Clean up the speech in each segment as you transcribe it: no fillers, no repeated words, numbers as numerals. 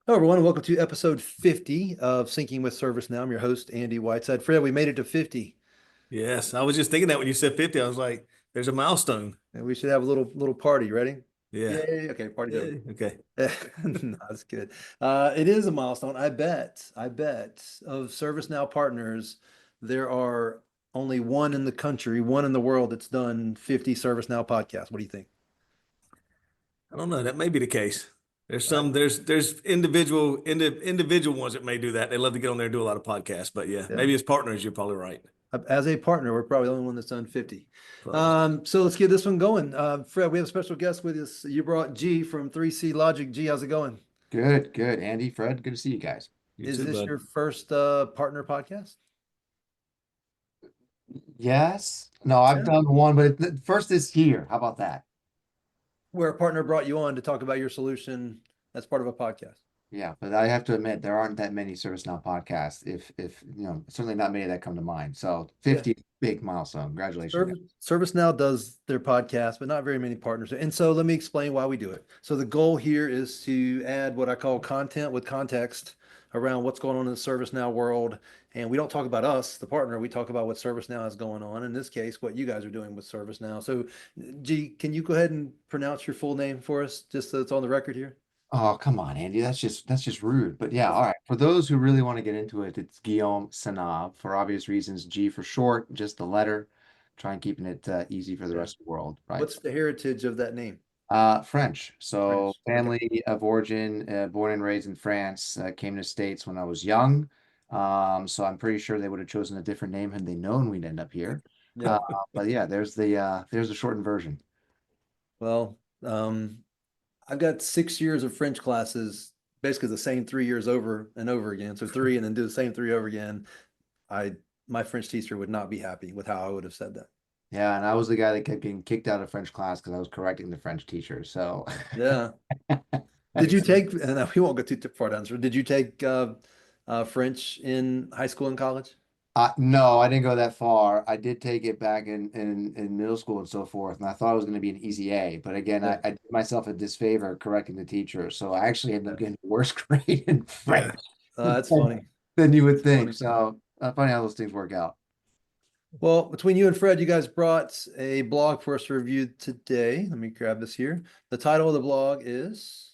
Hello, everyone, and welcome to episode 50 of Syncing with ServiceNow. I'm your host, Andy Whiteside. Fred, we made it to 50, Yes, I was just thinking that when you said 50, I was like, there's a milestone. and we should have a little party. Ready? Yeah. Yay. Okay, party's over. Yeah. Okay. No, that's good. It is a milestone. I bet of ServiceNow partners, there are only one in the country, one in the world that's done 50 ServiceNow podcasts. What do you think? I don't know. That may be the case. There's Right. some, there's individual ones that may do that. They love to get on there and do a lot of podcasts, but yeah, Yeah. maybe as partners, you're probably right. As a partner, we're probably the only one that's done 50. Close. So let's get this one going. Fred, we have a special guest with us. You brought G from 3CLogic. G, how's it going? Good, good. Andy, Fred, good to see you guys. You Is too, this bud. your first partner podcast? Yes. No, I've Yeah. done one, but first this year. How about that? Where a partner brought you on to talk about your solution as part of a podcast. Yeah, but I have to admit there aren't that many ServiceNow podcasts. If certainly not many that come to mind. So Yeah. 50, big milestone. Congratulations, guys. ServiceNow does their podcast, but not very many partners. And so let me explain why we do it. So the goal here is to add what I call content with context around what's going on in the ServiceNow world. And we don't talk about us, the partner, we talk about what ServiceNow has going on. In this case, what you guys are doing with ServiceNow. So, G, can you go ahead and pronounce your full name for us, just so it's on the record here? Oh, come on, Andy. That's just rude. But yeah, all right. For those who really want to get into it, it's Guillaume Seynhaeve. For obvious reasons, G for short, just the letter. Try and keeping it easy for the Yeah. rest of the world, right? What's the heritage of that name? French. So French. Okay. family of origin, born and raised in France, came to States when I was young. So I'm pretty sure they would have chosen a different name had they known we'd end up here. Yeah. Uh, but yeah, there's the shortened version. Well, I've got 6 years of French classes, basically the same 3 years over and over again. So three and then do the same three over again. I My French teacher would not be happy with how I would have said that. Yeah, and I was the guy that kept getting kicked out of French class because I was correcting the French teacher. So Yeah. Did you Excellent. take, and we won't go too far down, so did you take French in high school and college? No, I didn't go that far. I did take it back in middle school and so forth, and I thought it was going to be an easy A. But again, Yeah. I did myself a disfavor correcting the teacher, so I actually ended up getting a worse grade in French Yeah. That's funny. than you would That's think. funny. So funny how those things work out. Well, between you and Fred, you guys brought a blog for us to review today. Let me grab this here. The title of the blog is,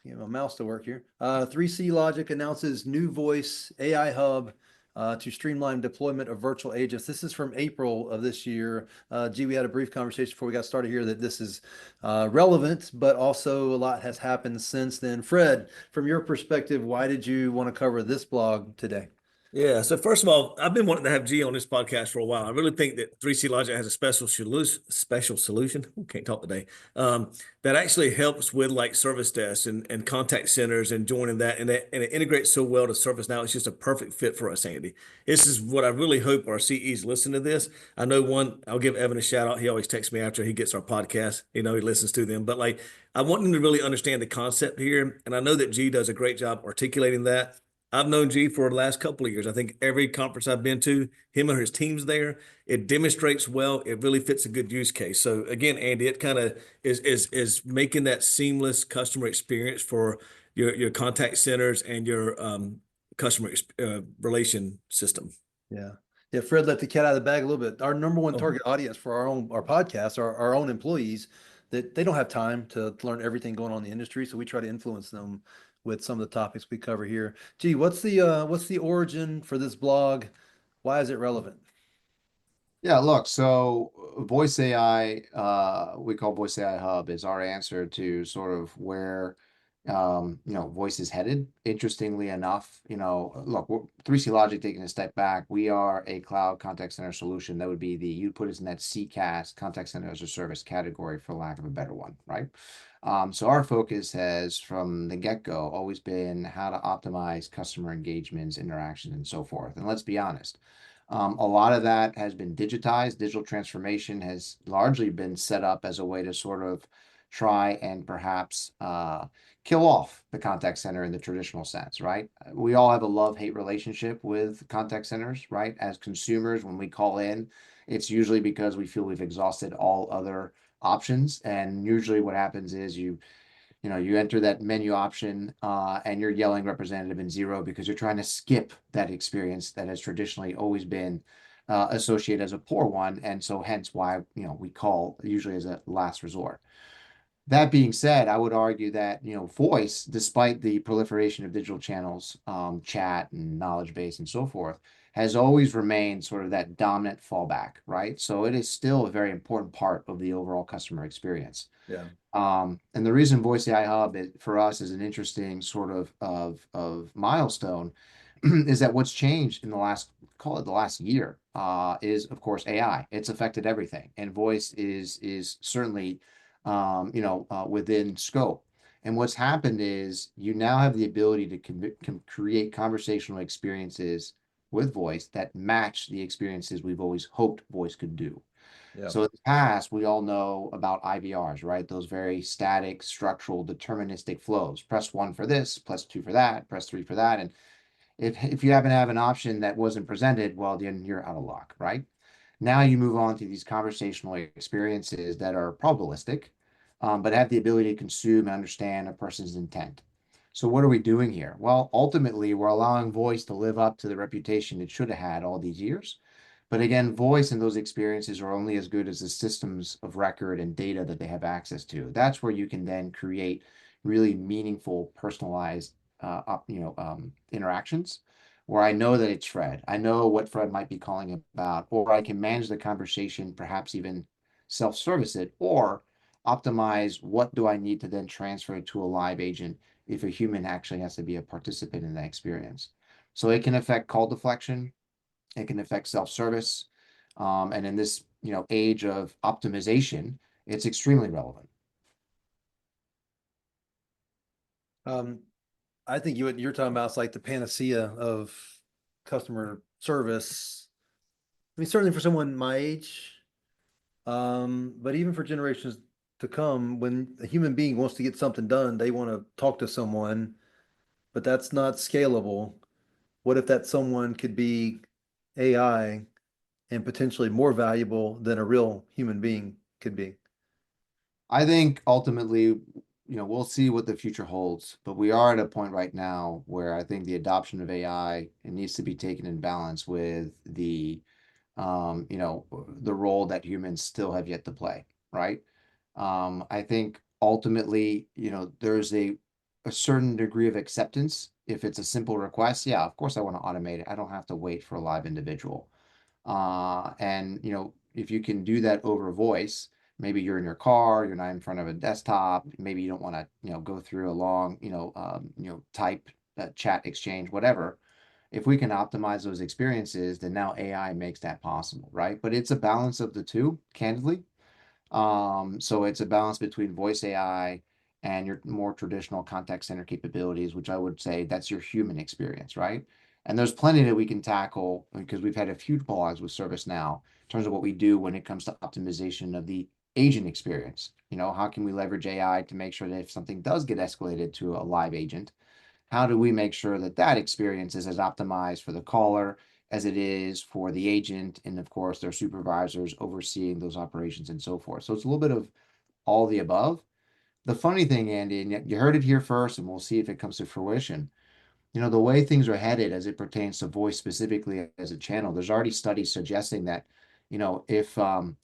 a mouse to work here. 3CLogic announces new voice AI hub to streamline deployment of virtual agents. This is from April of this year. Gee, we had a brief conversation before we got started here that this is relevant, but also a lot has happened since then. Fred, from your perspective, why did you want to cover this blog today? Yeah. So first of all, I've been wanting to have G on this podcast for a while. I really think that 3CLogic has a special solution. Can't talk today. That actually helps with like service desks and contact centers and joining that, and it integrates so well to ServiceNow. It's just a perfect fit for us, Andy. This is what I really hope our CEs listen to this. I know one. I'll give Evan a shout out. He always texts me after he gets our podcast. He listens to them, but like I want him to really understand the concept here, and I know that G does a great job articulating that. I've known G for the last couple of years. I think every conference I've been to, him or his team's there. It demonstrates well. It really fits a good use case. So again, Andy, it kind of is making that seamless customer experience for your contact centers and your customer relation system. Yeah. Yeah, Fred let the cat out of the bag a little bit. Our number one Oh, target audience for our podcast are our own employees that they don't have time to learn everything going on in the industry. So we try to influence them with some of the topics we cover here. Gee, what's the origin for this blog? Why is it relevant? Yeah, look, so voice AI, we call voice AI Hub, is our answer to sort of where voice is headed. Interestingly enough, look, 3C Logic taking a step back, we are a cloud contact center solution that would be you'd put us in that CCaaS, contact center as a service category, for lack of a better one, right? So our focus has from the get-go always been how to optimize customer engagements, interactions, and so forth. And let's be honest. A lot of that has been digitized. Digital transformation has largely been set up as a way to sort of try and perhaps kill off the contact center in the traditional sense, right? We all have a love-hate relationship with contact centers, right? As consumers, when we call in, it's usually because we feel we've exhausted all other options. And usually what happens is You enter that menu option and you're yelling representative and zero because you're trying to skip that experience that has traditionally always been associated as a poor one. And so hence why, we call usually as a last resort. That being said, I would argue that, voice, despite the proliferation of digital channels, chat and knowledge base and so forth, has always remained sort of that dominant fallback, right? So it is still a very important part of the overall customer experience. Yeah. And the reason Voice AI Hub for us is an interesting sort of milestone is that what's changed in the last, call it the last year, is of course AI. It's affected everything, and voice is certainly within scope. And what's happened is you now have the ability to create conversational experiences with voice that match the experiences we've always hoped voice could do. Yeah. So in the past, we all know about IVRs, right? Those very static, structural, deterministic flows. Press 1 for this, press 2 for that, press 3 for that. And if you happen to have an option that wasn't presented, well, then you're out of luck, right? Now you move on to these conversational experiences that are probabilistic, but have the ability to consume and understand a person's intent. So what are we doing here? Well, ultimately, we're allowing voice to live up to the reputation it should have had all these years. But again, voice and those experiences are only as good as the systems of record and data that they have access to. That's where you can then create really meaningful, personalized, interactions where I know that it's Fred. I know what Fred might be calling about, or I can manage the conversation, perhaps even self-service it, or optimize what do I need to then transfer it to a live agent if a human actually has to be a participant in that experience. So it can affect call deflection, it can affect self-service, and in this age of optimization, it's extremely relevant. I think what you're talking about is like the panacea of customer service. I mean, certainly for someone my age, but even for generations to come, when a human being wants to get something done, they want to talk to someone, but that's not scalable. What if that someone could be AI and potentially more valuable than a real human being could be? I think ultimately, we'll see what the future holds, but we are at a point right now where I think the adoption of AI, it needs to be taken in balance with the role that humans still have yet to play, right? I think ultimately, there's a certain degree of acceptance. If it's a simple request, yeah, of course I want to automate it. I don't have to wait for a live individual. And if you can do that over voice, maybe you're in your car, you're not in front of a desktop, maybe you don't want to, go through a long, type chat exchange, whatever. If we can optimize those experiences, then now AI makes that possible, right? But it's a balance of the two, candidly. So it's a balance between voice AI and your more traditional contact center capabilities, which I would say that's your human experience, right? And there's plenty that we can tackle because we've had a few blogs with ServiceNow in terms of what we do when it comes to optimization of the agent experience. How can we leverage AI to make sure that if something does get escalated to a live agent, how do we make sure that that experience is as optimized for the caller as it is for the agent and of course their supervisors overseeing those operations and so forth. So it's a little bit of all the above. The funny thing, Andy, and you heard it here first, and we'll see if it comes to fruition. The way things are headed as it pertains to voice specifically as a channel, there's already studies suggesting that, if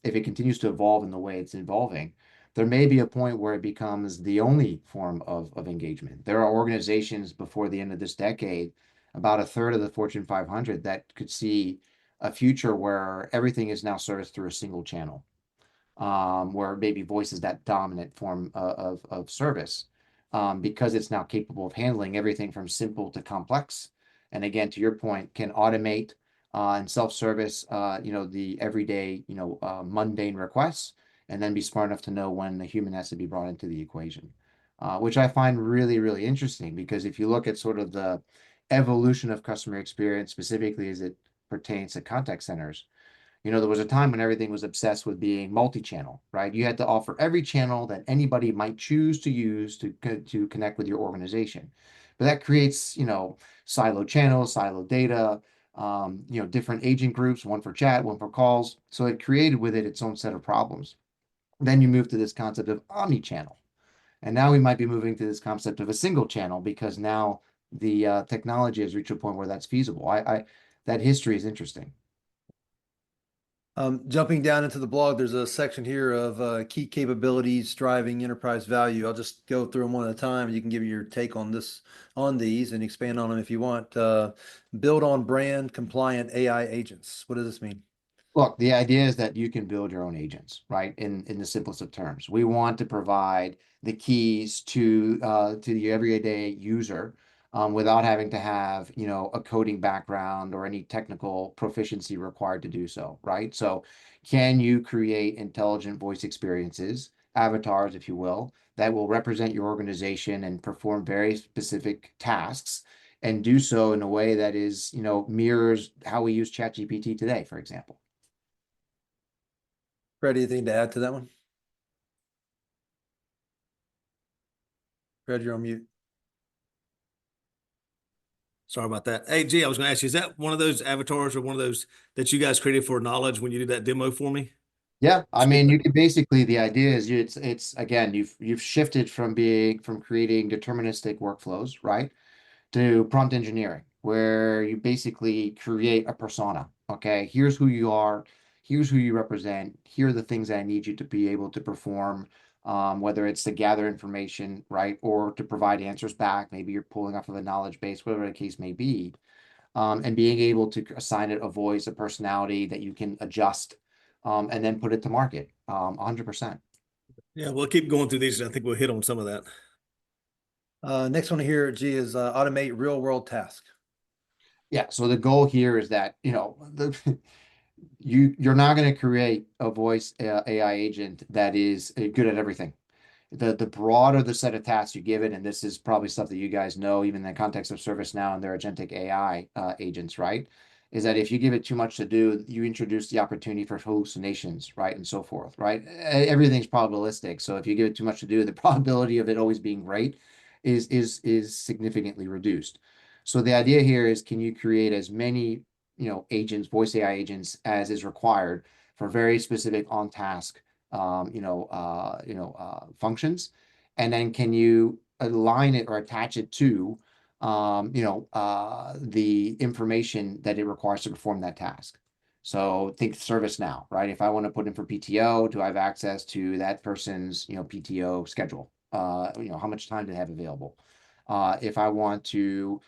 it continues to evolve in the way it's evolving, there may be a point where it becomes the only form of engagement. There are organizations before the end of this decade, about a third of the Fortune 500, that could see a future where everything is now serviced through a single channel, where maybe voice is that dominant form of service, because it's now capable of handling everything from simple to complex. And again, to your point, can automate and self-service, the everyday, mundane requests, and then be smart enough to know when the human has to be brought into the equation, which I find really, really interesting because if you look at sort of the evolution of customer experience, specifically as it pertains to contact centers, there was a time when everything was obsessed with being multi-channel, right? You had to offer every channel that anybody might choose to use to connect with your organization. But that creates, siloed channels, siloed data, different agent groups, one for chat, one for calls. So it created with it its own set of problems. Then you move to this concept of omni-channel. And now we might be moving to this concept of a single channel because now the technology has reached a point where that's feasible. That history is interesting. Jumping down into the blog, there's a section here of key capabilities driving enterprise value. I'll just go through them one at a time. You can give your take on these and expand on them if you want. Build on brand compliant AI agents. What does this mean? Look, the idea is that you can build your own agents, right? In the simplest of terms, we want to provide the keys to the everyday user without having to have a coding background or any technical proficiency required to do so, right? So, can you create intelligent voice experiences, avatars, if you will, that will represent your organization and perform very specific tasks, and do so in a way that is mirrors how we use ChatGPT today, for example. Fred, anything to add to that one? Fred, you're on mute. Sorry about that. Hey, G, I was going to ask you, is that one of those avatars or one of those that you guys created for knowledge when you did that demo for me? Yeah, I mean, you can basically, the idea is it's again, you've shifted from creating deterministic workflows, right, to prompt engineering, where you basically create a persona. Okay, here's who you are, here's who you represent, here are the things I need you to be able to perform, whether it's to gather information, right, or to provide answers back. Maybe you're pulling off of a knowledge base, whatever the case may be, and being able to assign it a voice, a personality that you can adjust, and then put it to market, 100%. Yeah, we'll keep going through these. I think we'll hit on some of that. Next one here, G, is automate real world task. Yeah, so the goal here is that, you're not going to create a voice AI agent that is good at everything. The broader the set of tasks you give it, and this is probably stuff that you guys know, even in the context of ServiceNow and their agentic AI agents, right? Is that if you give it too much to do, you introduce the opportunity for hallucinations, right, and so forth, right? Everything's probabilistic, so if you give it too much to do, the probability of it always being great is significantly reduced. So the idea here is, can you create as many agents, voice AI agents, as is required for very specific on task functions, and then can you align it or attach it to the information that it requires to perform that task. So think ServiceNow, right? If I want to put in for PTO, do I have access to that person's PTO schedule? How much time do they have available? If I want to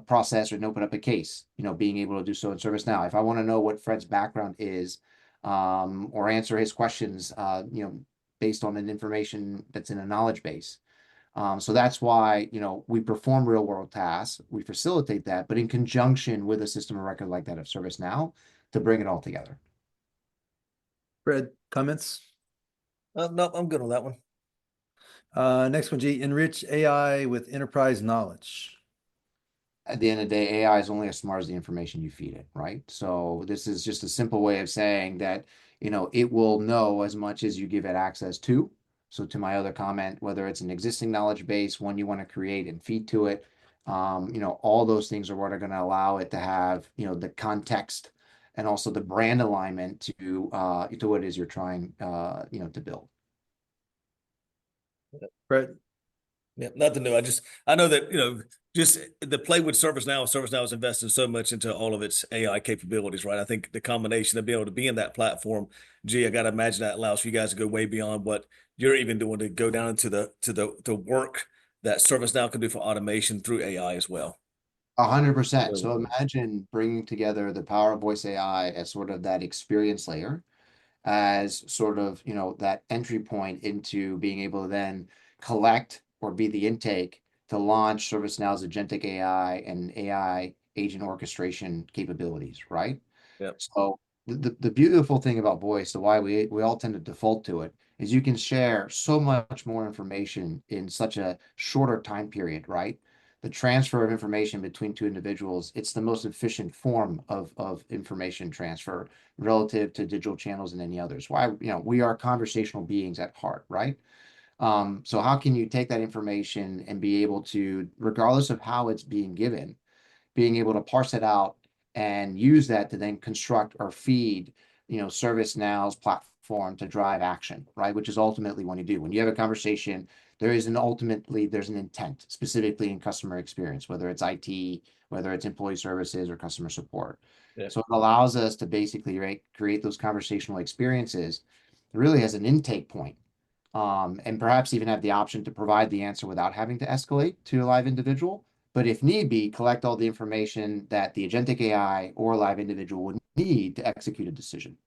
process or open up a case, being able to do so in ServiceNow. If I want to know what Fred's background is, or answer his questions, based on an information that's in a knowledge base. So that's why, we perform real world tasks, we facilitate that, but in conjunction with a system of record like that of ServiceNow to bring it all together. Fred, comments? No, I'm good on that one. Next one, G, enrich AI with enterprise knowledge. At the end of the day, AI is only as smart as the information you feed it, right? So this is just a simple way of saying that, it will know as much as you give it access to. So to my other comment, whether it's an existing knowledge base, one you want to create and feed to it, all those things are what are going to allow it to have, the context and also the brand alignment to what it is you're trying, to build. Fred? Yeah, nothing new. I know that, just the play with ServiceNow is investing so much into all of its AI capabilities, right? I think the combination of being able to be in that platform, gee, I got to imagine that allows for you guys to go way beyond what you're even doing, to go down into the work that ServiceNow can do for automation through AI as well. 100%. So imagine bringing together the power of voice AI as sort of that experience layer, as sort of, that entry point into being able to then collect or be the intake to launch ServiceNow's agentic AI and AI agent orchestration capabilities, right? Yep. So the beautiful thing about voice, the why we all tend to default to it, is you can share so much more information in such a shorter time period, right? The transfer of information between two individuals, it's the most efficient form of information transfer relative to digital channels and any others. Why, we are conversational beings at heart, right? So how can you take that information and be able to, regardless of how it's being given, being able to parse it out and use that to then construct or feed, ServiceNow's platform platform to drive action, right? Which is ultimately what you do. When you have a conversation, there's an intent, specifically in customer experience, whether it's IT, whether it's employee services or customer support. Yeah. So it allows us to basically create those conversational experiences really as an intake point. And perhaps even have the option to provide the answer without having to escalate to a live individual. But if need be, collect all the information that the agentic AI or live individual would need to execute a decision.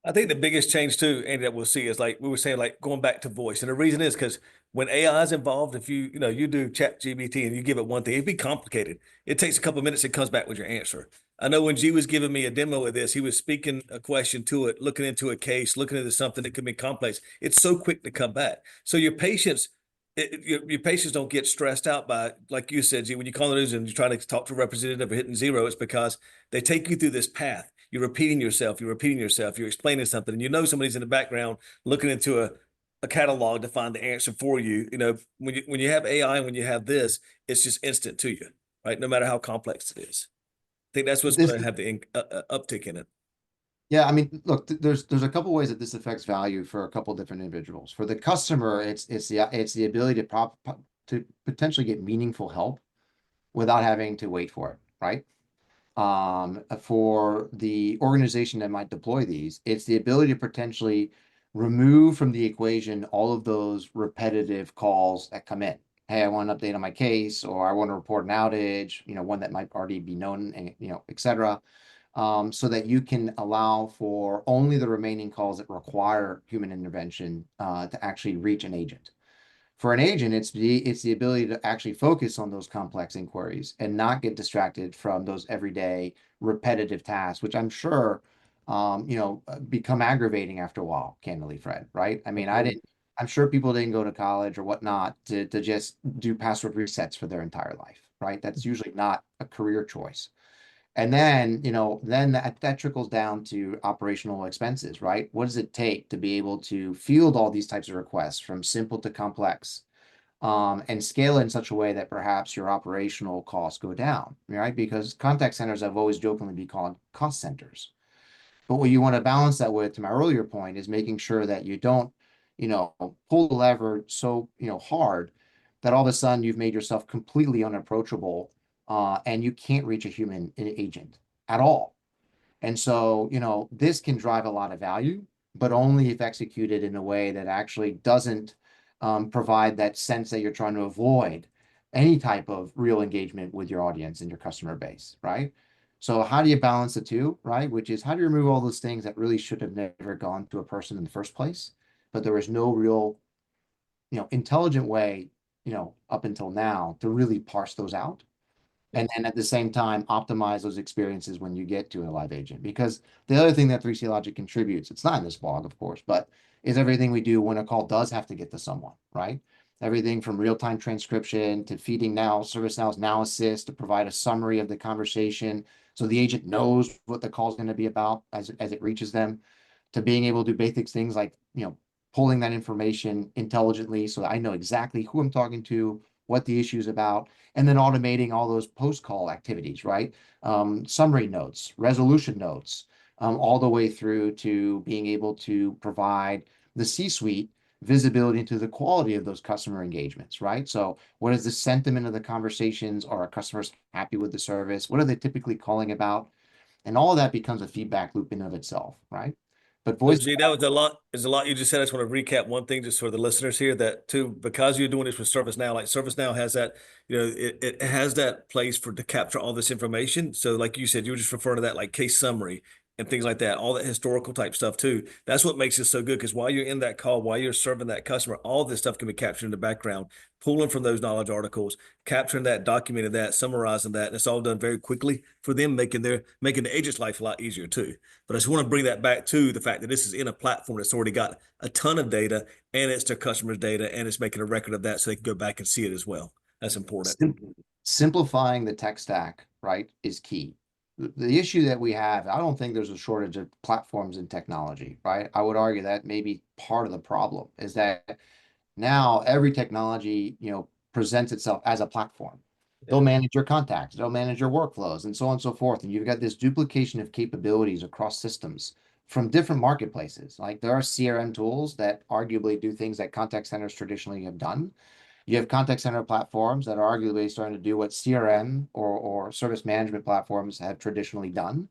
I think the biggest change too, Andy, that we'll see is like we were saying, like going back to voice. And the reason is because when AI is involved, if you do chat GBT and you give it one thing, it'd be complicated. It takes a couple of minutes, it comes back with your answer. I know when G was giving me a demo of this, he was speaking a question to it, looking into a case, looking into something that could be complex. It's so quick to come back. So your patients, your patients don't get stressed out by, like you said, G, when you call the news and you're trying to talk to a representative or hitting zero, it's because they take you through this path. You're repeating yourself, you're explaining something, and you know somebody's in the background looking into a catalog to find the answer for you. When you have AI and when you have this, it's just instant to you, right? No matter how complex it is. I think that's what's This, going to have the uptick in it. yeah, I mean, look, there's a couple ways that this affects value for a couple different individuals. For the customer, it's the ability to potentially get meaningful help without having to wait for it, right? For the organization that might deploy these, it's the ability to potentially remove from the equation all of those repetitive calls that come in. Hey, I want an update on my case, or I want to report an outage, one that might already be known, et cetera. So that you can allow for only the remaining calls that require human intervention to actually reach an agent. For an agent, it's the ability to actually focus on those complex inquiries and not get distracted from those everyday repetitive tasks, which I'm sure, become aggravating after a while, candidly, Fred, right? I mean, I'm sure people didn't go to college or whatnot to just do password resets for their entire life, right? That's usually not a career choice. And then, then that trickles down to operational expenses, right? What does it take to be able to field all these types of requests from simple to complex, and scale it in such a way that perhaps your operational costs go down, right? Because contact centers have always jokingly been called cost centers. But what you want to balance that with, to my earlier point, is making sure that you don't, pull the lever so, hard that all of a sudden you've made yourself completely unapproachable, and you can't reach a human agent at all. And so, this can drive a lot of value, but only if executed in a way that actually doesn't provide that sense that you're trying to avoid any type of real engagement with your audience and your customer base, right? So how do you balance the two, right? Which is, how do you remove all those things that really should have never gone to a person in the first place, but there was no real, intelligent way, up until now to really parse those out. And then at the same time, optimize those experiences when you get to a live agent. Because the other thing that 3CLogic contributes, it's not in this blog, of course, but is everything we do when a call does have to get to someone, right? Everything from real-time transcription to feeding ServiceNow's Now Assist to provide a summary of the conversation so the agent knows what the call is going to be about as it reaches them, to being able to do basic things like, pulling that information intelligently so that I know exactly who I'm talking to, what the issue is about, and then automating all those post-call activities, right? Summary notes, resolution notes, all the way through to being able to provide the C-suite visibility into the quality of those customer engagements, right? So what is the sentiment of the conversations? Are our customers happy with the service? What are they typically calling about? And all of that becomes a feedback loop in of itself, right? But So, voice, Gee, that was a lot. There's a lot you just said. I just want to recap one thing just for the listeners here that too, because you're doing this with ServiceNow, like ServiceNow has that, it has that place to capture all this information. So like you said, you were just referring to that like case summary and things like that, all that historical type stuff too. That's what makes it so good, because while you're in that call, while you're serving that customer, all this stuff can be captured in the background, pulling from those knowledge articles, capturing that, documenting that, summarizing that, and it's all done very quickly for them, making the agent's life a lot easier too. But I just want to bring that back to the fact that this is in a platform that's already got a ton of data, and it's their customers' data, and it's making a record of that so they can go back and see it as well. That's important. simplifying the tech stack, right, is key. The issue that we have, I don't think there's a shortage of platforms and technology, right? I would argue that maybe part of the problem is that now every technology, presents itself as a platform. They'll manage your contacts, they'll manage your workflows, and so on and so forth. And you've got this duplication of capabilities across systems from different marketplaces. Like there are CRM tools that arguably do things that contact centers traditionally have done. You have contact center platforms that are arguably starting to do what CRM or service management platforms have traditionally done.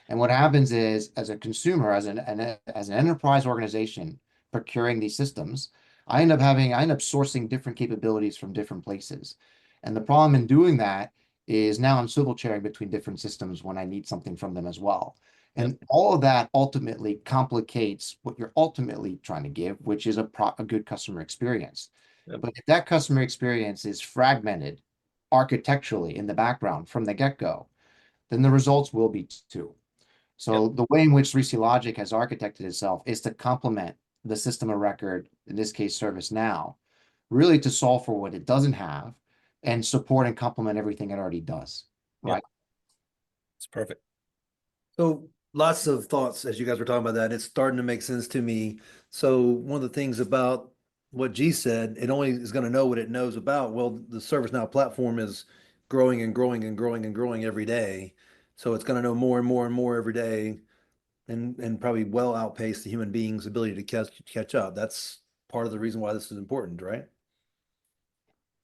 And what happens is, as a consumer, as an enterprise organization procuring these systems, I end up sourcing different capabilities from different places. And the problem in doing that is now I'm swivel chairing between different systems when I need something from them as well. Yep. And all of that ultimately complicates what you're ultimately trying to give, which is a good customer experience. Yep. But if that customer experience is fragmented architecturally in the background from the get-go, then the results will be too. So the way in which 3CLogic has architected itself is to complement the system of record, in this case, ServiceNow, really to solve for what it doesn't have and support and complement everything it already does, Yep. right? It's perfect. So lots of thoughts as you guys were talking about that. It's starting to make sense to me. So one of the things about what G said, it only is going to know what it knows about. Well, the ServiceNow platform is growing and growing and growing and growing every day. So it's going to know more and more and more every day and probably well outpace the human being's ability to catch up. That's part of the reason why this is important, right?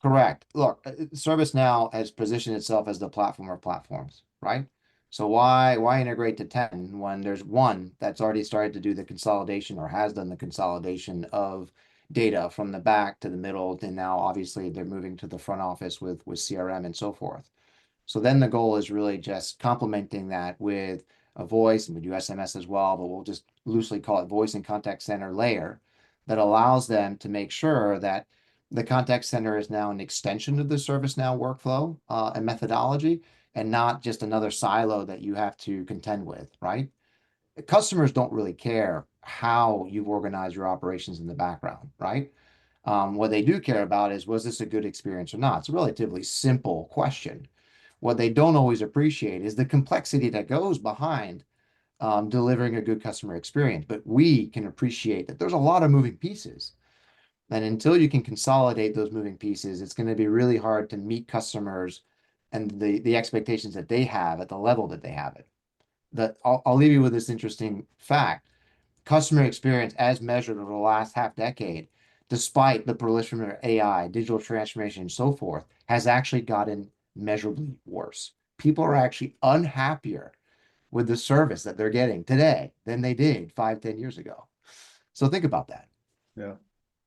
Correct. Look, ServiceNow has positioned itself as the platform of platforms, right? So why integrate to 10 when there's one that's already started to do the consolidation or has done the consolidation of data from the back to the middle, and now obviously they're moving to the front office with CRM and so forth. So then the goal is really just complementing that with a voice, and we do SMS as well, but we'll just loosely call it voice and contact center layer that allows them to make sure that the contact center is now an extension of the ServiceNow workflow and methodology, and not just another silo that you have to contend with, right? Customers don't really care how you've organized your operations in the background, right? What they do care about is, was this a good experience or not? It's a relatively simple question. What they don't always appreciate is the complexity that goes behind delivering a good customer experience. But we can appreciate that there's a lot of moving pieces. And until you can consolidate those moving pieces, it's going to be really hard to meet customers and the expectations that they have at the level that they have it. That I'll leave you with this interesting fact. Customer experience as measured over the last half decade, despite the proliferation of AI, digital transformation, and so forth, has actually gotten measurably worse. People are actually unhappier with the service that they're getting today than they did 5, 10 years ago. So think about that. Yeah.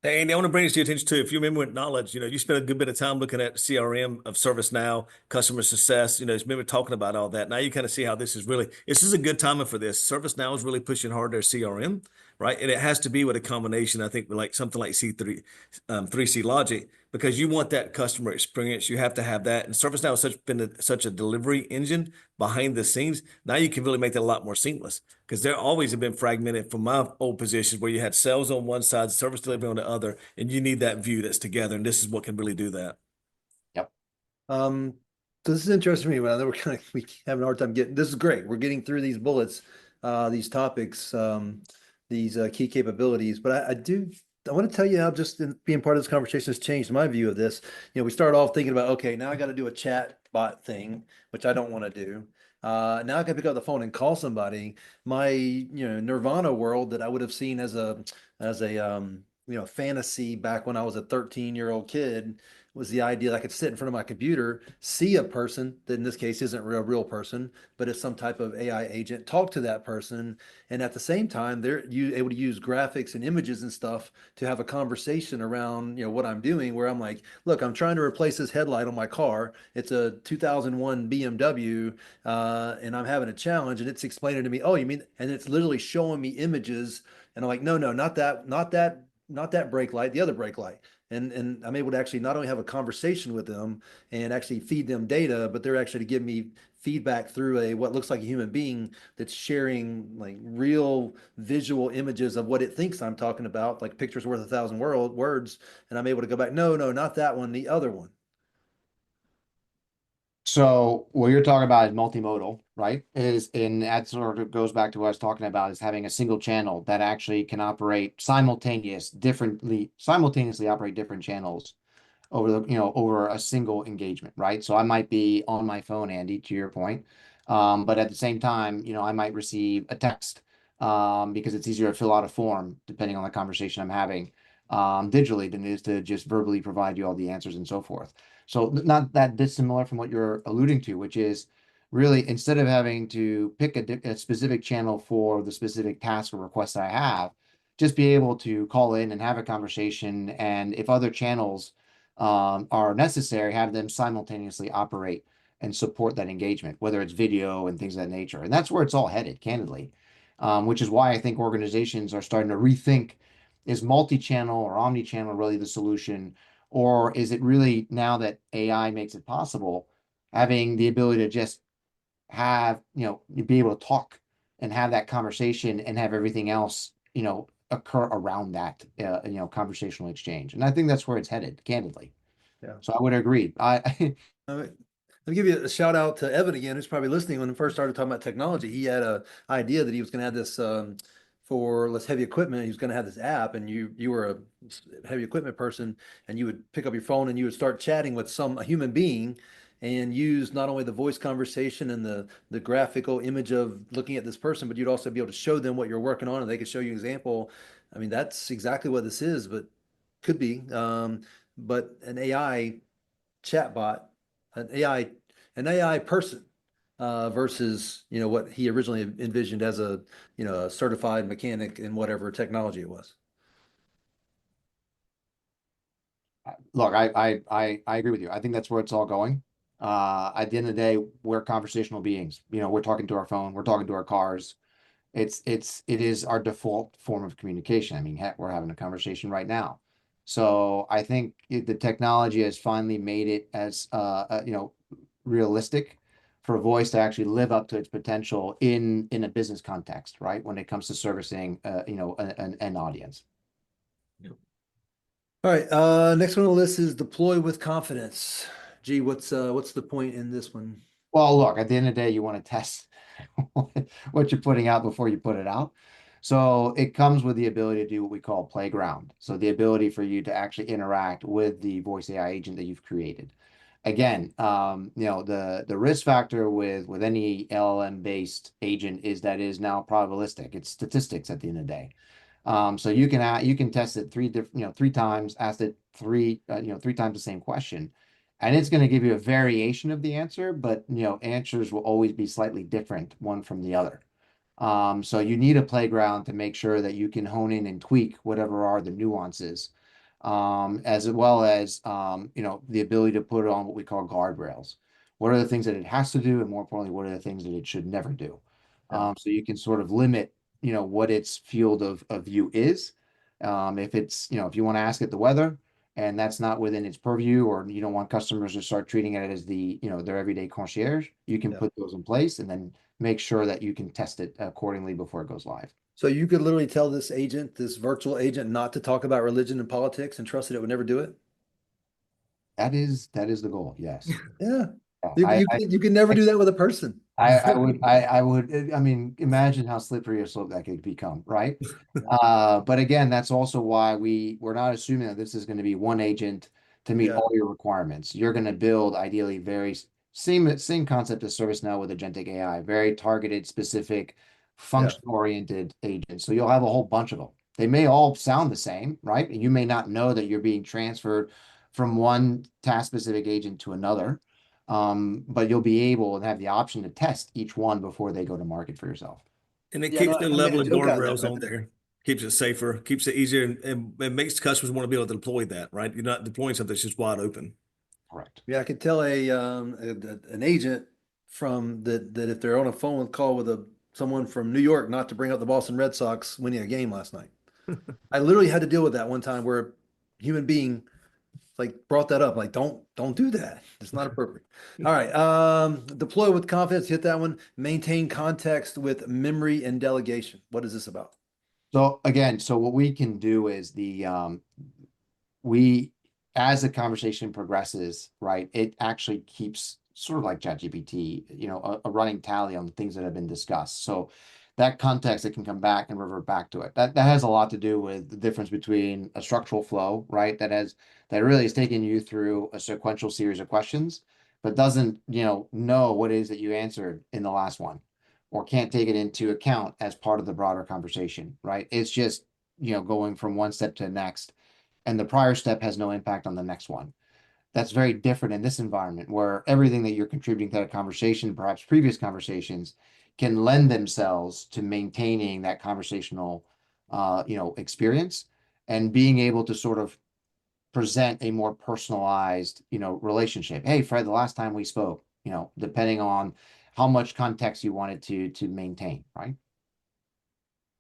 Hey, Andy, I want to bring this to your attention too. If you remember with knowledge, you spent a good bit of time looking at CRM of ServiceNow, customer success, you remember talking about all that. Now you kind of see how this is a good timing for this. ServiceNow is really pushing hard their CRM, right? And it has to be with a combination, I think, like something like 3CLogic, because you want that customer experience. You have to have that. And ServiceNow has been such a delivery engine behind the scenes. Now you can really make that a lot more seamless, because there always have been fragmented from my old positions where you had sales on one side, service delivery on the other, and you need that view that's together. And this is what can really do that. Yep. So this is interesting to me, but I know we having a hard time getting, this is great. We're getting through these bullets, these topics, these key capabilities, but I want to tell you how just being part of this conversation has changed my view of this. We started off thinking about, okay, now I got to do a chat bot thing, which I don't want to do. Now I can pick up the phone and call somebody. My, Nirvana world that I would have seen as a fantasy back when I was a 13-year-old kid was the idea that I could sit in front of my computer, see a person that in this case isn't a real person, but it's some type of AI agent, talk to that person, and at the same time, they're able to use graphics and images and stuff to have a conversation around, what I'm doing, where I'm like, look, I'm trying to replace this headlight on my car. It's a 2001 BMW, and I'm having a challenge, and it's explaining to me, oh, you mean, and it's literally showing me images, and I'm like, no, not that brake light, the other brake light. And I'm able to actually not only have a conversation with them and actually feed them data, but they're actually to give me feedback through what looks like a human being that's sharing like real visual images of what it thinks I'm talking about, like pictures worth 1,000 words. And I'm able to go back, no, not that one, the other one. So what you're talking about is multimodal, right? And that sort of goes back to what I was talking about, is having a single channel that actually can operate simultaneously operate different channels over a single engagement, right? So I might be on my phone, Andy, to your point. But at the same time, I might receive a text because it's easier to fill out a form depending on the conversation I'm having digitally than it is to just verbally provide you all the answers and so forth. So not that dissimilar from what you're alluding to, which is really instead of having to pick a specific channel for the specific task or request I have, just be able to call in and have a conversation. And if other channels are necessary, have them simultaneously operate and support that engagement, whether it's video and things of that nature. And that's where it's all headed, candidly, which is why I think organizations are starting to rethink, is multi-channel or omni-channel really the solution? Or is it really, now that AI makes it possible, having the ability to just have, be able to talk and have that conversation and have everything else, occur around that, conversational exchange. And I think that's where it's headed, candidly. Yeah. So I would agree. Let me give you a shout out to Evan again, who's probably listening. When we first started talking about technology, he had a idea that he was going to have this for less heavy equipment. He was going to have this app, and you were a heavy equipment person, and you would pick up your phone and you would start chatting with a human being, and use not only the voice conversation and the graphical image of looking at this person, but you'd also be able to show them what you're working on, and they could show you an example. I mean, that's exactly what this is, but could be. But an AI chatbot, an AI, an AI person, versus what he originally envisioned as a certified mechanic in whatever technology it was. Look, I agree with you. I think that's where it's all going. At the end of the day, we're conversational beings. We're talking to our phone, we're talking to our cars. It is our default form of communication. I mean, heck, we're having a conversation right now. So I think the technology has finally made it as realistic for voice to actually live up to its potential in a business context, right? When it comes to servicing an audience. All right. Next one on the list is deploy with confidence. Gee, what's the point in this one? Well, look, at the end of the day, you want to test what you're putting out before you put it out. So it comes with the ability to do what we call playground. So the ability for you to actually interact with the voice AI agent that you've created. Again, the risk factor with any LLM based agent is that it is now probabilistic. It's statistics at the end of the day. So you can test it three times, ask it three times the same question, and it's going to give you a variation of the answer, but answers will always be slightly different one from the other. So you need a playground to make sure that you can hone in and tweak whatever are the nuances, as well as the ability to put it on what we call guardrails. What are the things that it has to do, and more importantly, what are the things that it should never do? So you can sort of limit what its field of view is. If it's if you want to ask it the weather and that's not within its purview, or you don't want customers to start treating it as their everyday concierge, you can put those in place and then make sure that you can test it accordingly before it goes live. So you could literally tell this agent, this virtual agent, not to talk about religion and politics and trust that it would never do it? That is the goal. Yes. Yeah. Yeah, You can never do that with a person. I mean, imagine how slippery a slope that could become, right? But again, that's also why we're not assuming that this is going to be one agent to meet Yeah. all your requirements. You're going to build ideally very same concept as ServiceNow with agentic AI, very targeted, specific, function-oriented agents. So you'll have a whole bunch of them. They may all sound the same, right? And you may not know that you're being transferred from one task-specific agent to another. But you'll be able to have the option to test each one before they go to market for yourself. And it Yeah, keeps no, the I made level a of joke out of that guardrails right on there. there, keeps it safer, keeps it easier, and it makes customers want to be able to deploy that, right? You're not deploying something that's just wide open. Correct. Yeah, I could tell an agent from that if they're on a phone call with someone from New York not to bring up the Boston Red Sox winning a game last night. I literally had to deal with that one time where a human being like brought that up. Like, don't do that. It's not appropriate. All right. Deploy with confidence, hit that one. Maintain context with memory and delegation. What is this about? So again, what we can do is we as the conversation progresses, right, it actually keeps sort of like ChatGPT, a running tally on things that have been discussed. So that context, it can come back and revert back to it. That has a lot to do with the difference between a structural flow, right? That really is taking you through a sequential series of questions, but doesn't, know what it is that you answered in the last one. or can't take it into account as part of the broader conversation, right? It's just, going from one step to the next, and the prior step has no impact on the next one. That's very different in this environment where everything that you're contributing to that conversation, perhaps previous conversations, can lend themselves to maintaining that conversational, experience and being able to sort of present a more personalized, relationship. Hey, Fred, the last time we spoke, depending on how much context you wanted to maintain, right?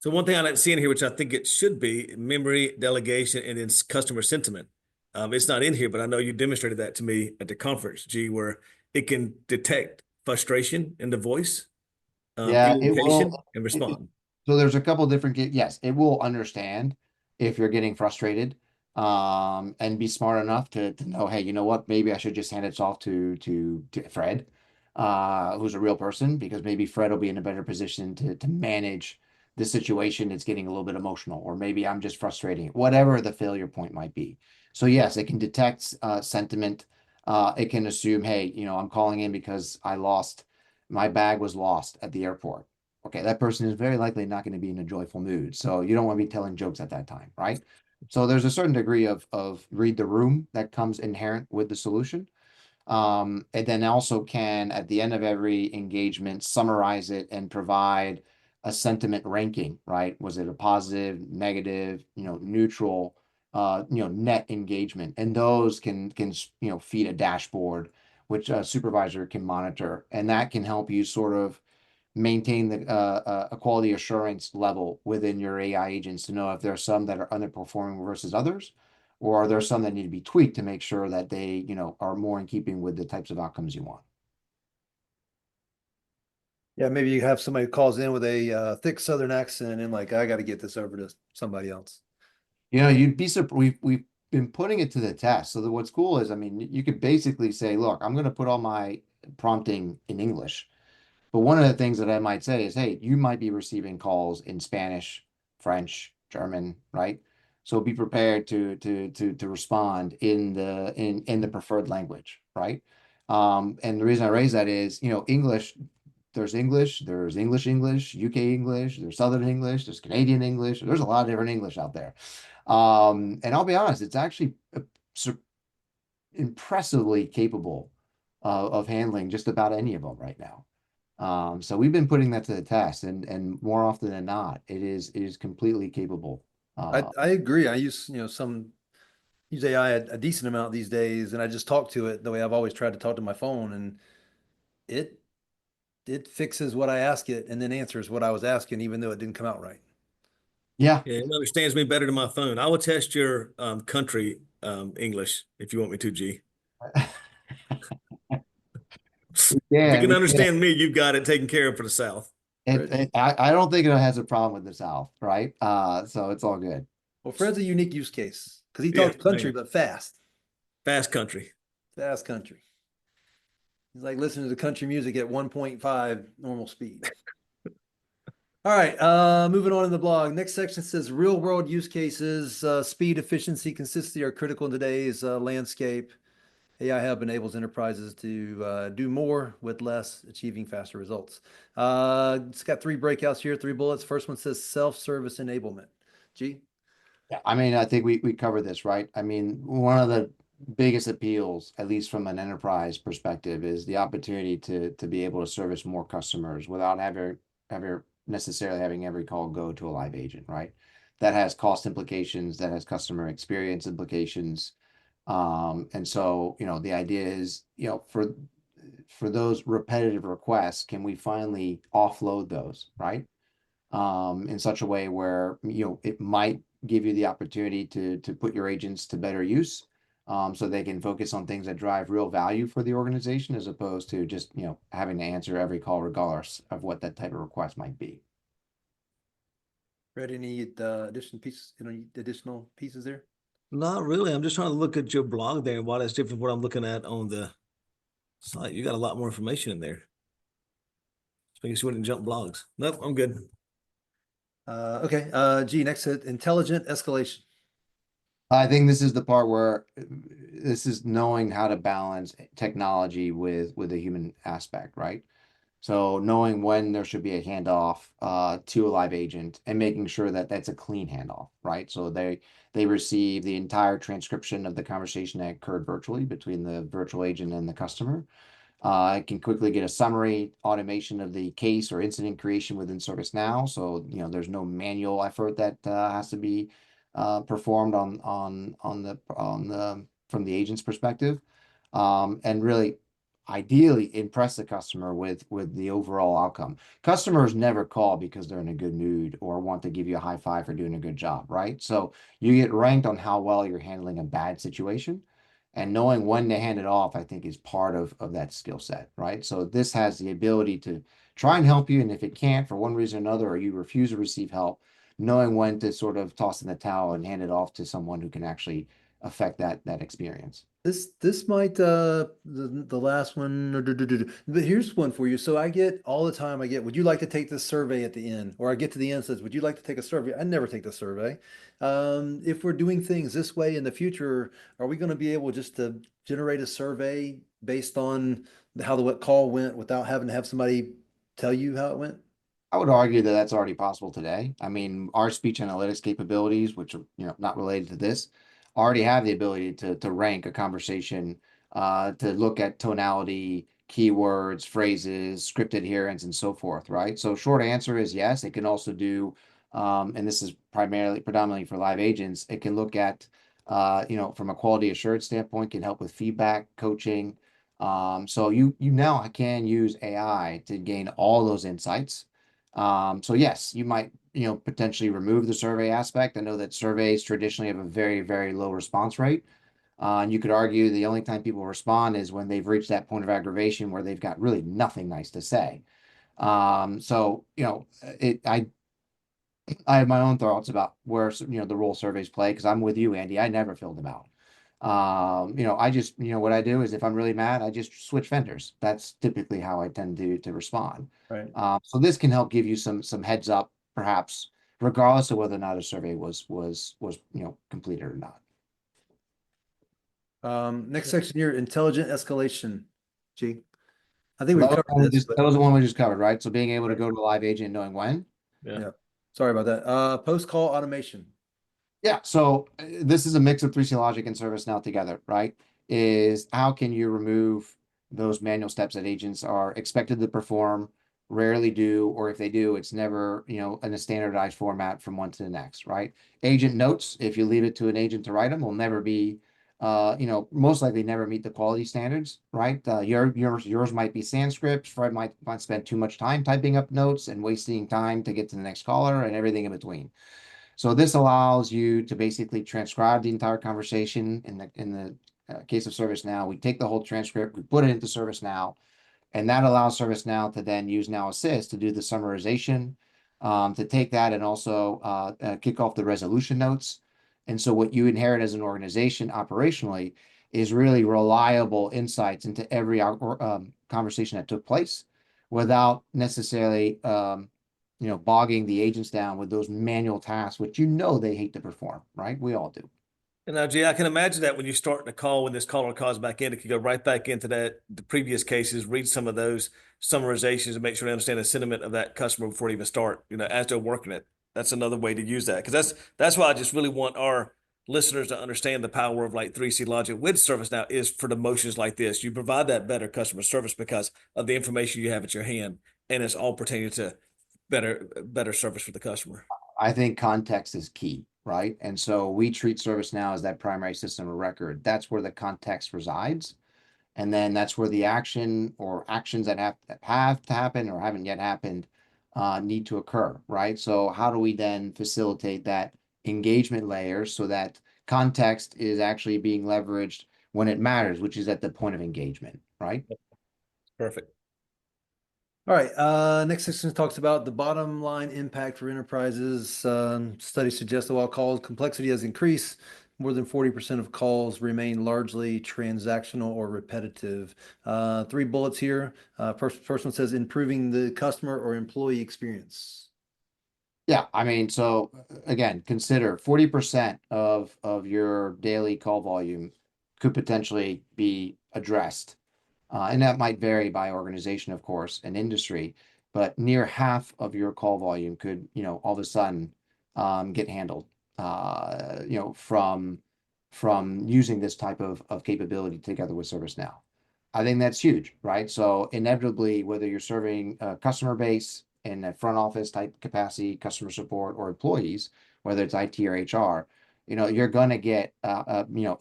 So one thing I like to see in here, which I think it should be, memory, delegation, and then customer sentiment. It's not in here, but I know you demonstrated that to me at the conference, G, where it can detect frustration in the voice, Yeah, it irritation, will. and respond. So there's a couple different, yes, it will understand if you're getting frustrated, and be smart enough to know, hey, you know what, maybe I should just hand it off to Fred, who's a real person, because maybe Fred will be in a better position to manage the situation. It's getting a little bit emotional, or maybe I'm just frustrating, whatever the failure point might be. So yes, it can detect sentiment. It can assume, hey, I'm calling in because my bag was lost at the airport. Okay, that person is very likely not going to be in a joyful mood. So you don't want to be telling jokes at that time, right? So there's a certain degree of read the room that comes inherent with the solution. And then also can, at the end of every engagement, summarize it and provide a sentiment ranking, right? Was it a positive, negative, neutral, net engagement? And those can feed a dashboard, which a supervisor can monitor, and that can help you sort of maintain a quality assurance level within your AI agents to know if there are some that are underperforming versus others, or are there some that need to be tweaked to make sure that they, are more in keeping with the types of outcomes you want. Yeah, maybe you have somebody who calls in with a thick Southern accent and like, I got to get this over to somebody else. You'd be surprised. We've been putting it to the test. So that what's cool is, I mean, you could basically say, look, I'm going to put all my prompting in English. But one of the things that I might say is, hey, you might be receiving calls in Spanish, French, German, right? So be prepared to respond in the preferred language, right? And the reason I raise that is, English, there's English, UK English, there's Southern English, there's Canadian English, there's a lot of different English out there. And I'll be honest, it's actually impressively capable of handling just about any of them right now. So we've been putting that to the test, and more often than not, it is completely capable. I agree. I use, use AI a decent amount these days, and I just talk to it the way I've always tried to talk to my phone, and it it fixes what I ask it and then answers what I was asking, even though it didn't come out right. Yeah, Yeah, it understands me better than my phone. I will test your country English if you want me to, G. If you yeah, can we can. understand me, you've got it taken care of for the South. I don't think it has a problem with the South, right? So it's all good. Well, Fred's a unique use case because he Yeah, talks I country, am. but fast, Fast country. fast country. He's like listening to country music at 1.5 normal speed. All right, moving on in the blog. Next section says real world use cases, speed, efficiency, consistency are critical in today's landscape. AI Hub enables enterprises to do more with less, achieving faster results. It's got three breakouts here, three bullets. First one says self-service enablement. G? Yeah, I mean, I think we covered this, right? I mean, one of the biggest appeals, at least from an enterprise perspective, is the opportunity to be able to service more customers without ever necessarily having every call go to a live agent, right? That has cost implications, that has customer experience implications. And so, the idea is, for those repetitive requests, can we finally offload those, right? In such a way where it might give you the opportunity to put your agents to better use, so they can focus on things that drive real value for the organization, as opposed to just having to answer every call regardless of what that type of request might be. Read any additional pieces there? Not really. I'm just trying to look at your blog there and why that's different from what I'm looking at on the site. You got a lot more information in there. I guess you wouldn't jump blogs. Nope, I'm good. Okay. G, next intelligent escalation. I think this is the part where this is knowing how to balance technology with a human aspect, right? So knowing when there should be a handoff to a live agent and making sure that that's a clean handoff, right? So they receive the entire transcription of the conversation that occurred virtually between the virtual agent and the customer. It can quickly get a summary automation of the case or incident creation within ServiceNow. So, there's no manual effort that has to be performed from the agent's perspective. And really ideally impress the customer with the overall outcome. Customers never call because they're in a good mood or want to give you a high five for doing a good job, right? So you get ranked on how well you're handling a bad situation. And knowing when to hand it off, I think, is part of that skill set, right? So this has the ability to try and help you. And if it can't for one reason or another, or you refuse to receive help, knowing when to sort of toss in the towel and hand it off to someone who can actually affect that experience. This might the last one, but here's one for you. So I get all the time, would you like to take this survey at the end? Or I get to the end, says, would you like to take a survey? I never take the survey. If we're doing things this way in the future, are we going to be able just to generate a survey based on how the call went without having to have somebody tell you how it went? I would argue that that's already possible today. I mean, our speech analytics capabilities, which are, not related to this, already have the ability to rank a conversation, to look at tonality, keywords, phrases, script adherence, and so forth, right? So short answer is yes. It can also do, and this is predominantly for live agents, it can look at, from a quality assurance standpoint, can help with feedback, coaching. So you now can use AI to gain all those insights. So yes, you might, potentially remove the survey aspect. I know that surveys traditionally have a very, very low response rate. And you could argue the only time people respond is when they've reached that point of aggravation where they've got really nothing nice to say. So, I have my own thoughts about where, the role surveys play, because I'm with you, Andy. I never filled them out. I just, what I do is if I'm really mad, I just switch vendors. That's typically how I tend to respond. Right. So this can help give you some heads up, perhaps, regardless of whether or not a survey was completed or not. Next section here, intelligent escalation. G. I think So we've that was covered the one we this, just, but that was the one we just covered, right? So being able to right. go to a live agent and knowing when. Yeah. Yeah. Sorry about that. Post-call automation. Yeah, so this is a mix of 3CLogic and ServiceNow together, right? Is how can you remove those manual steps that agents are expected to perform, rarely do, or if they do, it's never, in a standardized format from one to the next, right? Agent notes, if you leave it to an agent to write them, will never be, most likely never meet the quality standards, right? Yours might be sans script. Fred might spend too much time typing up notes and wasting time to get to the next caller and everything in between. So this allows you to basically transcribe the entire conversation. In the case of ServiceNow, we take the whole transcript, we put it into ServiceNow, and that allows ServiceNow to then use Now Assist to do the summarization, to take that and also kick off the resolution notes. And so what you inherit as an organization operationally is really reliable insights into every conversation that took place without necessarily bogging the agents down with those manual tasks, which they hate to perform, right? We all do. And now, Jay, I can imagine that when you start the call, when this caller calls back in, it can go right back into the previous cases, read some of those summarizations and make sure they understand the sentiment of that customer before they even start, as they're working it. That's another way to use that. Because that's why I just really want our listeners to understand the power of like 3CLogic with ServiceNow is for the motions like this. You provide that better customer service because of the information you have at your hand, and it's all pertaining to better service for the customer. I think context is key, right? And so we treat ServiceNow as that primary system of record. That's where the context resides. And then that's where the action or actions that have to happen or haven't yet happened need to occur, right? So how do we then facilitate that engagement layer so that context is actually being leveraged when it matters, which is at the point of engagement, right? Perfect. All right. Next section talks about the bottom line impact for enterprises. Studies suggest that while call complexity has increased, more than 40% of calls remain largely transactional or repetitive. Three bullets here. First one says improving the customer or employee experience. Yeah, I mean, so again, consider 40% of your daily call volume could potentially be addressed And that might vary by organization, of course, and industry, but near half of your call volume could, all of a sudden get handled, from using this type of capability together with ServiceNow. I think that's huge, right? So inevitably, whether you're serving a customer base in a front office type capacity, customer support, or employees, whether it's IT or HR, you're going to get,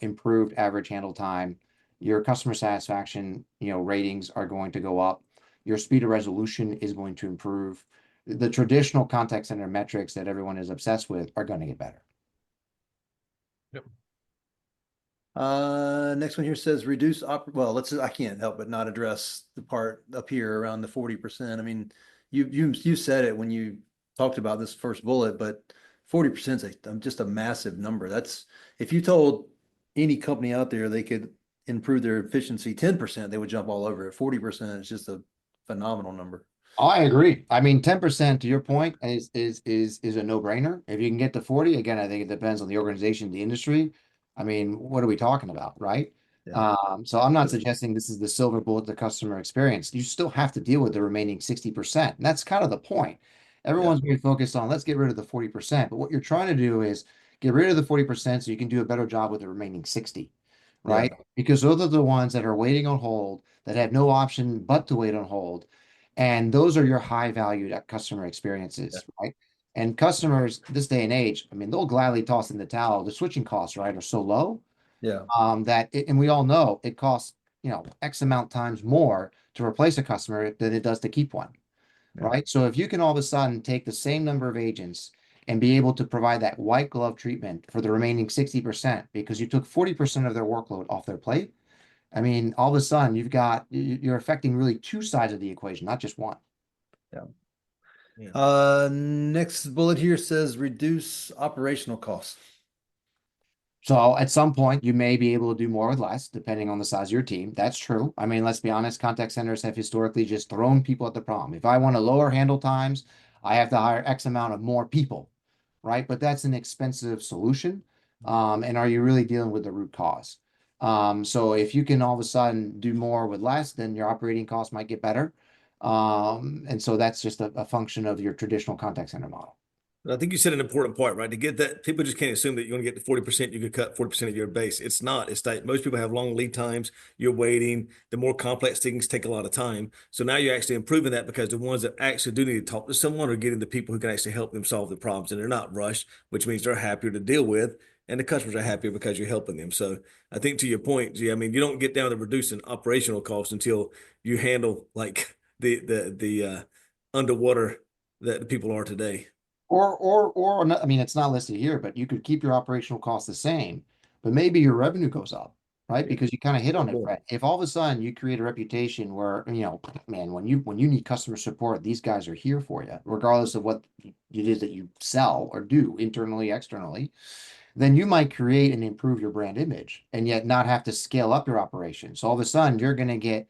improved average handle time. Your customer satisfaction, ratings are going to go up. Your speed of resolution is going to improve. The traditional contact center metrics that everyone is obsessed with are going to get better. Next one here says reduce well, I can't help but not address the part up here around the 40%. I mean, you said it when you talked about this first bullet, but 40% is just a massive number. That's, if you told any company out there they could improve their efficiency 10%, they would jump all over it. 40% is just a phenomenal number. I agree. I mean, 10% to your point is a no-brainer. If you can get to 40, again, I think it depends on the organization, the industry. I mean, what are we talking about, right? Yeah. So I'm not suggesting this is the silver bullet to customer experience. You still have to deal with the remaining 60%. And that's kind of the point. Everyone's very focused on let's get rid of the 40%. But what you're trying to do is get rid of the 40% so you can do a better job with the remaining 60, right? Yeah. Because those are the ones that are waiting on hold, that have no option but to wait on hold. And those are your high valued customer experiences, right? And customers this day and age, I mean, they'll gladly toss in the towel. The switching costs, right, are so low Yeah. and we all know it costs, X amount times more to replace a customer than it does to keep one, Yeah. right? So if you can all of a sudden take the same number of agents and be able to provide that white glove treatment for the remaining 60% because you took 40% of their workload off their plate, I mean, all of a sudden you're affecting really two sides of the equation, not just one. Yeah. Next bullet here says reduce operational costs. So at some point, you may be able to do more with less, depending on the size of your team. That's true. I mean, let's be honest, contact centers have historically just thrown people at the problem. If I want to lower handle times, I have to hire X amount of more people, right? But that's an expensive solution. And are you really dealing with the root cause? So if you can all of a sudden do more with less, then your operating costs might get better. And so that's just a function of your traditional contact center model. I think you said an important part, right? To get that, people just can't assume that you're going to get to 40%, you could cut 40% of your base. It's not. It's that most people have long lead times. You're waiting. The more complex things take a lot of time. So now you're actually improving that because the ones that actually do need to talk to someone are getting the people who can actually help them solve the problems. And they're not rushed, which means they're happier to deal with. And the customers are happier because you're helping them. So I think to your point, G, I mean, you don't get down to reducing operational costs until you handle like the underwater that the people are today. Or I mean, it's not listed here, but you could keep your operational costs the same, but maybe your revenue goes up, right? Because you kind of hit on it, Fred. If all of a sudden you create a reputation where, man, when you need customer support, these guys are here for you, regardless of what it is that you sell or do internally, externally, then you might create and improve your brand image and yet not have to scale up your operation. So all of a sudden you're going to get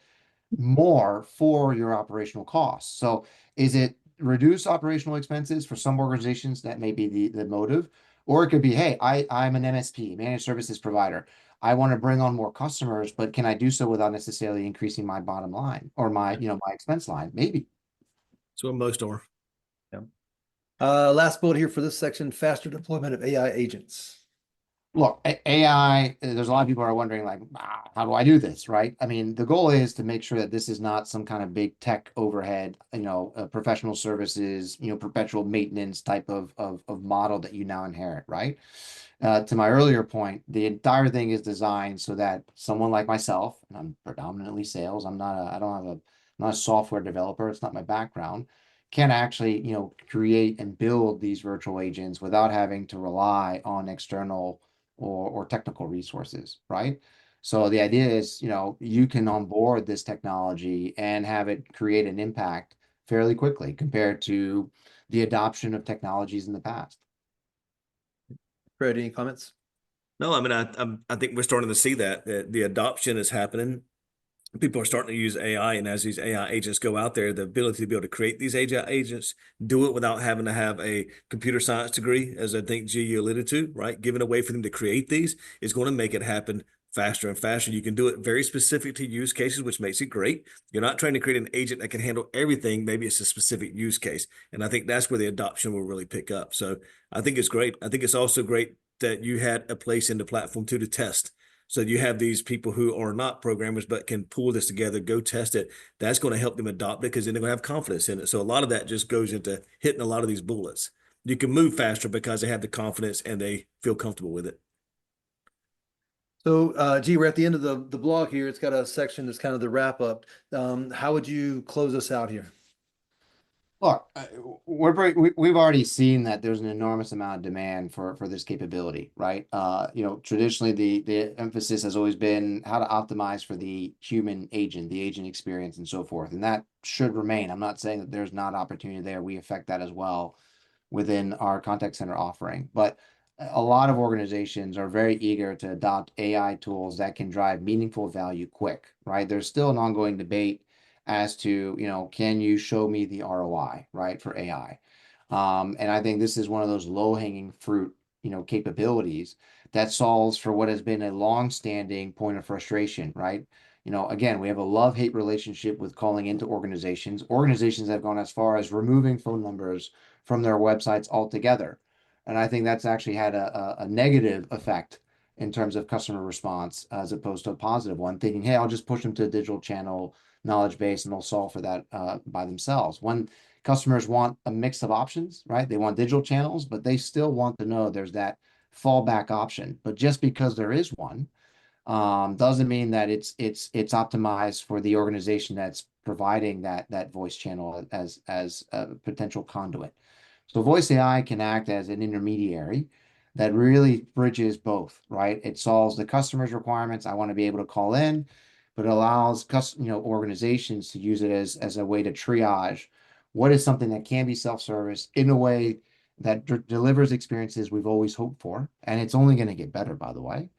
more for your operational costs. So is it reduce operational expenses? For some organizations, that may be the motive. Or it could be, hey, I'm an MSP, managed services provider. I want to bring on more customers, but can I do so without necessarily increasing my bottom line or my expense line? Maybe. So most are. Yeah. Last bullet here for this section, faster deployment of AI agents. Look, AI, there's a lot of people are wondering, like, how do I do this, right? I mean, the goal is to make sure that this is not some kind of big tech overhead, professional services, perpetual maintenance type of model that you now inherit, right? To my earlier point, the entire thing is designed so that someone like myself, and I'm predominantly sales, I'm not a software developer, it's not my background, can actually, create and build these virtual agents without having to rely on external or technical resources, right? So the idea is, you can onboard this technology and have it create an impact fairly quickly compared to the adoption of technologies in the past. Fred, any comments? No, I mean, I think we're starting to see that the adoption is happening. People are starting to use AI, and as these AI agents go out there, the ability to be able to create these AI agents, do it without having to have a computer science degree, as I think G, you alluded to, right? Giving a way for them to create these is going to make it happen faster and faster. You can do it very specific to use cases, which makes it great. You're not trying to create an agent that can handle everything. Maybe it's a specific use case. And I think that's where the adoption will really pick up. So I think it's great. I think it's also great that you had a place in the platform to test. So you have these people who are not programmers, but can pull this together, go test it. That's going to help them adopt it because then they're going to have confidence in it. So a lot of that just goes into hitting a lot of these bullets. You can move faster because they have the confidence and they feel comfortable with it. So, G, we're at the end of the blog here. It's got a section that's kind of the wrap up. How would you close us out here? Look, we've already seen that there's an enormous amount of demand for this capability, right? Traditionally the emphasis has always been how to optimize for the human agent, the agent experience, and so forth, and that should remain. I'm not saying that there's not opportunity there. We affect that as well within our contact center offering, but a lot of organizations are very eager to adopt AI tools that can drive meaningful value quick, right? There's still an ongoing debate as to, can you show me the ROI, right, for AI? And I think this is one of those low-hanging fruit, capabilities that solves for what has been a long-standing point of frustration, right? Again, we have a love-hate relationship with calling into organizations. Organizations have gone as far as removing phone numbers from their websites altogether. And I think that's actually had a negative effect in terms of customer response as opposed to a positive one, thinking, hey, I'll just push them to a digital channel knowledge base and they'll solve for that by themselves. When customers want a mix of options, right? They want digital channels, but they still want to know there's that fallback option. But just because there is one, doesn't mean that it's optimized for the organization that's providing that voice channel as a potential conduit. So voice AI can act as an intermediary that really bridges both, right? It solves the customer's requirements. I want to be able to call in, but it allows organizations to use it as a way to triage what is something that can be self-service in a way that delivers experiences we've always hoped for, and it's only going to get better, by the way.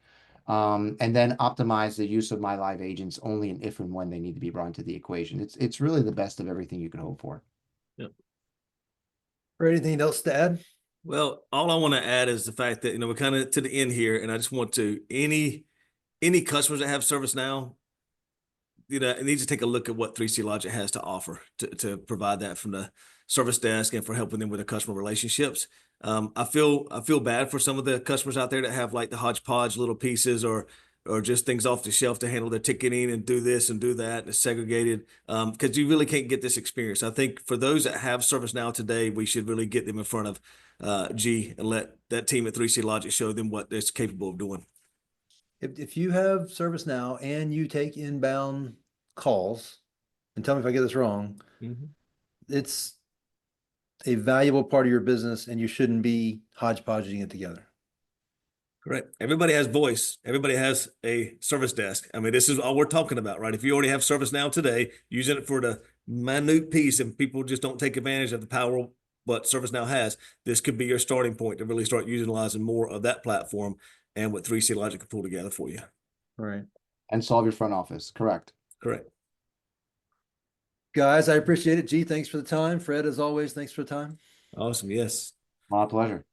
And then optimize the use of my live agents only if and when they need to be brought into the equation. It's really the best of everything you can hope for. Yep. Or anything else to add? Well, all I want to add is the fact that, we're kind of to the end here, and I just want to, any customers that have ServiceNow, it needs to take a look at what 3CLogic has to offer to provide that from the service desk and for helping them with their customer relationships. I feel bad for some of the customers out there that have like the hodgepodge little pieces or just things off the shelf to handle their ticketing and do this and do that and it's segregated because you really can't get this experience. I think for those that have ServiceNow today, we should really get them in front of G and let that team at 3CLogic show them what it's capable of doing. If you have ServiceNow and you take inbound calls, and tell me if I get this wrong, it's a valuable part of your business and you shouldn't be hodgepodging it together. Correct. Everybody has voice. Everybody has a service desk. I mean, this is all we're talking about, right? If you already have ServiceNow today, using it for the minute piece and people just don't take advantage of the power of what ServiceNow has, this could be your starting point to really start utilizing more of that platform and what 3CLogic can pull together for you. Right. And solve your front office. Correct. Correct. Guys, I appreciate it. G, thanks for the time. Fred, as always, thanks for the time. Awesome. Yes. My pleasure.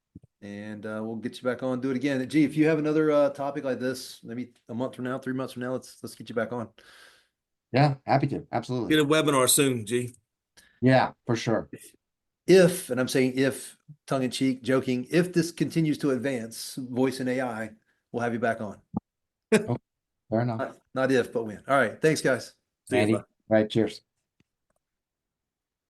And we'll get you back on, do it again. G, if you have another topic like this, maybe a month from now, 3 months from now, let's get you back on. Yeah, happy to. Absolutely. Get a webinar soon, G. Yeah, for sure. If, and I'm saying if, tongue in cheek, joking, if this continues to advance, voice and AI, we'll have you back on. Oh, fair enough. Not if, but when. All right. Thanks, guys. See you. Andy. Bye. Right. Cheers.